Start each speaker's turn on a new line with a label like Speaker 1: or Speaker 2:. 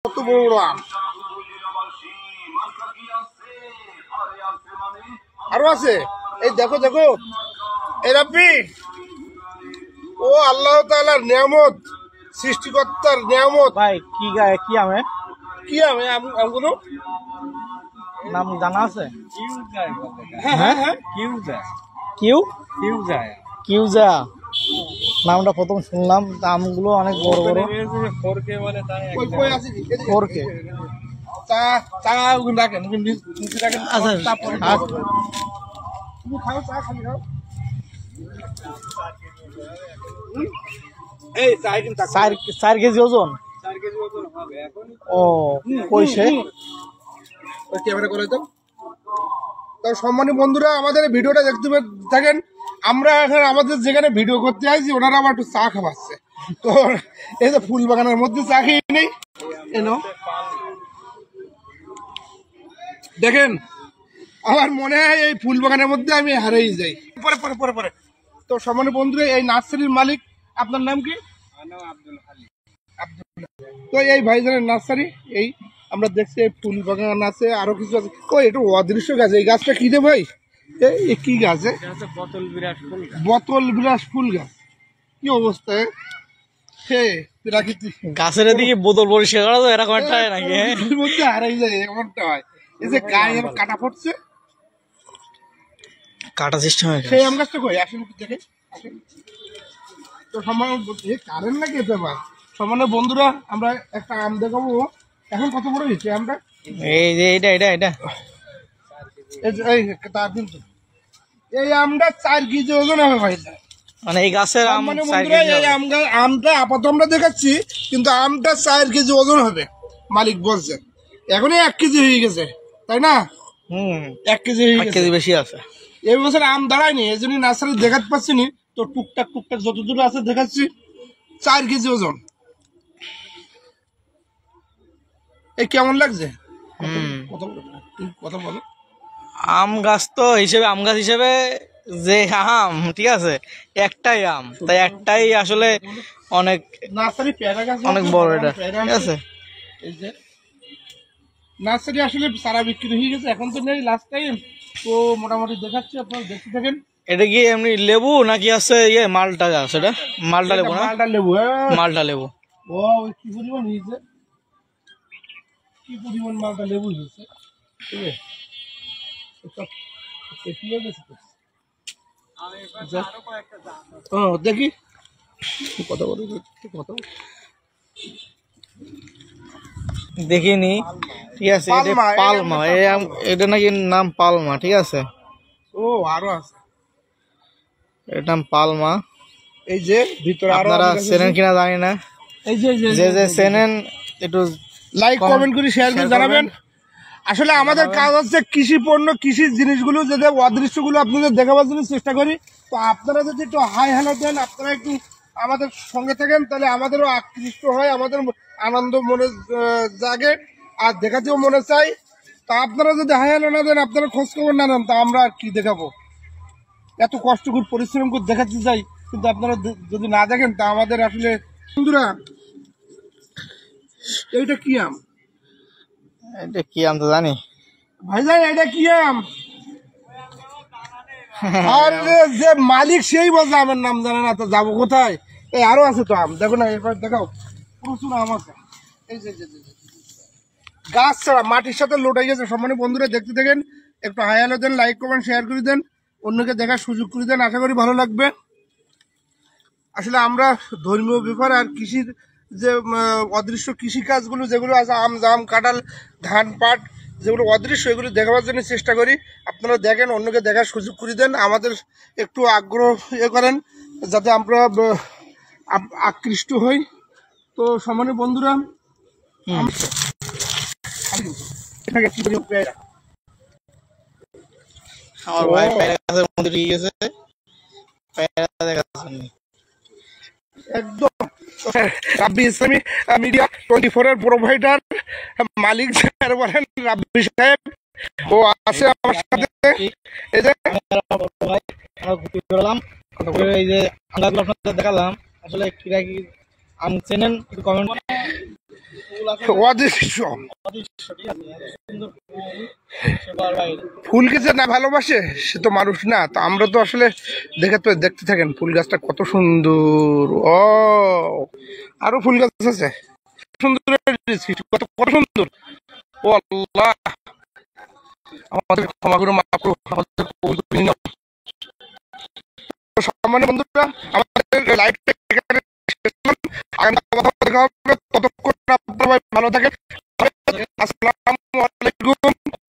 Speaker 1: কত বড় বড় আম, আরো আছে। এই দেখো দেখো, এই রাব্বি, ও আল্লাহ তাআলার নিয়ামত, সৃষ্টিকর্তার নিয়ামত।
Speaker 2: ভাই কি কি আমে
Speaker 1: কি আম? আমগুলো
Speaker 2: নাম জানা আছে?
Speaker 1: হ্যাঁ হ্যাঁ হ্যাঁ,
Speaker 2: কিউজা নামটা প্রথম শুনলাম। আমগুলো অনেক বড় বড়।
Speaker 1: কই কই আছে কি? এদিকে।
Speaker 2: 4K
Speaker 1: চা চা রাখেন, নিচে রাখেন।
Speaker 2: আচ্ছা
Speaker 1: তুমি খাও, চা খালি খাও। এই চা কিন্তু
Speaker 2: 4 কেজি ওজন।
Speaker 1: 4 কেজি ওজন হবে এখন।
Speaker 2: ও কইছে
Speaker 1: ওই ক্যামেরা করে দাও। তো সম্মানীয় বন্ধুরা, আমাদের ভিডিওটা দেখতে থাকেন। আমরা এখন আমাদের যেখানে ভিডিও করতে আসছি, ওনারা আবার একটু চা খাওয়াচ্ছে। তো এই যে ফুল বাগানের মধ্যে চা খেয়ে নেই, এনো দেখেন। আমার মনে হয় এই ফুল বাগানের মধ্যে আমি হারিয়ে যাই। পরে পরে পরে পরে তো সম্মানীয় বন্ধুরা, এই নার্সারির মালিক, আপনার নাম কি? আব্দুল। তো এই ভাইজানের নার্সারি, এই আমরা দেখছি ফুল বাগান আছে, আরো কিছু আছে। কই এটা অদৃশ্য গাছ, এই গাছটা কি রে ভাই? এই কি গাছ? বোতল বিলাস ফুল গাছ। কি অবস্থা হে প্রাকৃতিক
Speaker 2: গাছের এদিকে বোতল পরিষ্কার করা তো এরকম একটা নাকি?
Speaker 1: এর মধ্যে হারাই যায়, এমনটা হয়। এই যে গায়ে কাটা পড়ছে,
Speaker 2: কাটা সিস্টেম হয়ে
Speaker 1: সেই আম গাছটা কই আসেন একটু দেখে। তো সম্মান কারেন্ট নাকি এটা ভাই? সম্মানীয় বন্ধুরা, আমরা একটা আম দেখাবো। এখন কত বড় হয়েছে আমটা?
Speaker 2: এই যে এটা
Speaker 1: তার কিন্তু এই আমটা 4 কেজি ওজন হবে ভাই।
Speaker 2: মানে এই গাছের আম 4
Speaker 1: বন্ধুরা,
Speaker 2: কেজি
Speaker 1: এই আমটা আপাতত আমরা দেখাচ্ছি, কিন্তু আমটা 4 কেজি ওজন হবে মালিক বলছে। এখনই 1 কেজি হয়ে গেছে, তাই না? 1 কেজি হয়ে গেছে,
Speaker 2: কেজি বেশি আছে।
Speaker 1: এই বছর আম দাঁড়ায়নি, এই জন্য নার্সারি দেখাতে পাচ্ছি নি। তো টুকটাক যতদূর আছে দেখাচ্ছি। 4 কেজি ওজন। এই কেমন লাগছে? কথা বলো।
Speaker 2: আম গাছ তো হিসেবে, আম গাছ হিসেবে যে আম, ঠিক আছে, একটাই আম, তাই একটাই আসলে অনেক
Speaker 1: নার্সারি পেয়ারা গাছ
Speaker 2: অনেক বড় এটা, ঠিক আছে।
Speaker 1: এই যে নার্সারি আসলে সারা বিক্রি হয়ে গেছে, এখন তো নেই, লাস্ট টাইম। তো মোটামুটি দেখাচ্ছি, আপনারা দেখতে থাকেন।
Speaker 2: এটা কি এমনি লেবু নাকি আছে ইয়ে মালটা গাছ? এটা মালটা লেবু না?
Speaker 1: মালটা লেবু,
Speaker 2: মালটা লেবু।
Speaker 1: ও কি পরিমাণ হয়েছে, কি পরিমাণ মালটা লেবু হয়েছে, ঠিক আছে। দেখি কথা বলো, কথা
Speaker 2: দেখিনি, ঠিক আছে। এটা পালমা, এটা নাকি নাম পালমা, ঠিক আছে।
Speaker 1: ও আরো আছে,
Speaker 2: এর নাম পালমা।
Speaker 1: এই যে ভিতরে আরো
Speaker 2: আপনারা চেনেন কিনা জানি না।
Speaker 1: এই যে
Speaker 2: যে চেনেন একটু
Speaker 1: লাইক কমেন্ট করে শেয়ার করে জানাবেন। আসলে আমাদের কাজ হচ্ছে কৃষি পণ্য, কৃষির জিনিসগুলো যাতে অদৃশ্যগুলো আপনাদের দেখাবার জন্য চেষ্টা করি। তো আপনারা যদি একটু হাই হ্যালো দেন, আপনারা একটু আমাদের সঙ্গে থাকেন, তাহলে আমাদেরও আকৃষ্ট হয়, আমাদের আনন্দ মনে জাগে, আর দেখাতেও মনে চাই। তা আপনারা যদি হাই হ্যালো না দেন, আপনারা খোঁজ খবর না নেন, তা আমরা আর কি দেখাবো? এত কষ্ট করে পরিশ্রম করে দেখাতে চাই, কিন্তু আপনারা যদি না দেখেন, তা আমাদের আসলে। বন্ধুরা, এইটা কি আম?
Speaker 2: এটা কি আম তো জানি
Speaker 1: ভাইজান, এটা কি আম? আর যে মালিক সেই বলছে আমের নাম জানে না, তো যাবো কোথায়? এই আরো আছে তো আম, দেখো না, এরপর দেখাও, প্রচুর আম আছে। এই যে গাছ ছাড়া মাটির সাথে লোটাই গেছে। সম্মানীয় বন্ধুরা, দেখতে থাকেন, একটু হাই হ্যালো দেন, লাইক কমেন্ট শেয়ার করে দেন, অন্যকে দেখার সুযোগ করে দেন, আশা করি ভালো লাগবে। আসলে আমরা ধর্মীয় ব্যাপার আর কৃষির যে অদৃশ্য কৃষি কাজগুলো যেগুলো আছে, আম জাম কাঁঠাল ধান পাট যেগুলো অদৃশ্য, এগুলো দেখাবার জন্য চেষ্টা করি। আপনারা দেখেন, অন্যকে দেখার সুযোগ করে দেন, আমাদের একটু আগ্রহ করেন, যাতে আমরা আকৃষ্ট হই। তো সম্মানীয় বন্ধুরা,
Speaker 2: আমার ভাই পেয়ারা গাছের মধ্যে ঢুকে গেছে, পেয়ারা দেখাচ্ছেন
Speaker 1: একদম রাব্বি ইসলামী মিডিয়া 24 এর প্রোভাইডার মালিক স্যার বলেন রাব্বি সাহেব, ও আছে আমার সাথে। এই যে
Speaker 2: করলাম, এই যে আমগুলো আপনাদের দেখালাম, আসলে কিরা কি আম চেনেন একটু কমেন্ট
Speaker 1: অদৃশ্য ফুলকে যে না ভালোবাসে সে তো মানুষ না। তো আমরা তো আসলে দেখতে থাকেন ফুল গাছটা কত সুন্দর। ও আরো ফুল গাছ আছে সুন্দর, কত কত সুন্দর। ও আল্লাহ, আমাদের ক্ষমা করে মাফ করো, আমাদের কবুল করে নিও। তো সম্মানিত বন্ধুরা, আমাদের লাইভটা এখানে শেষ করলাম। আগামী কথা দেখা হবে, ততক্ষণ আপনারা ভালো থাকেন। আসসালামু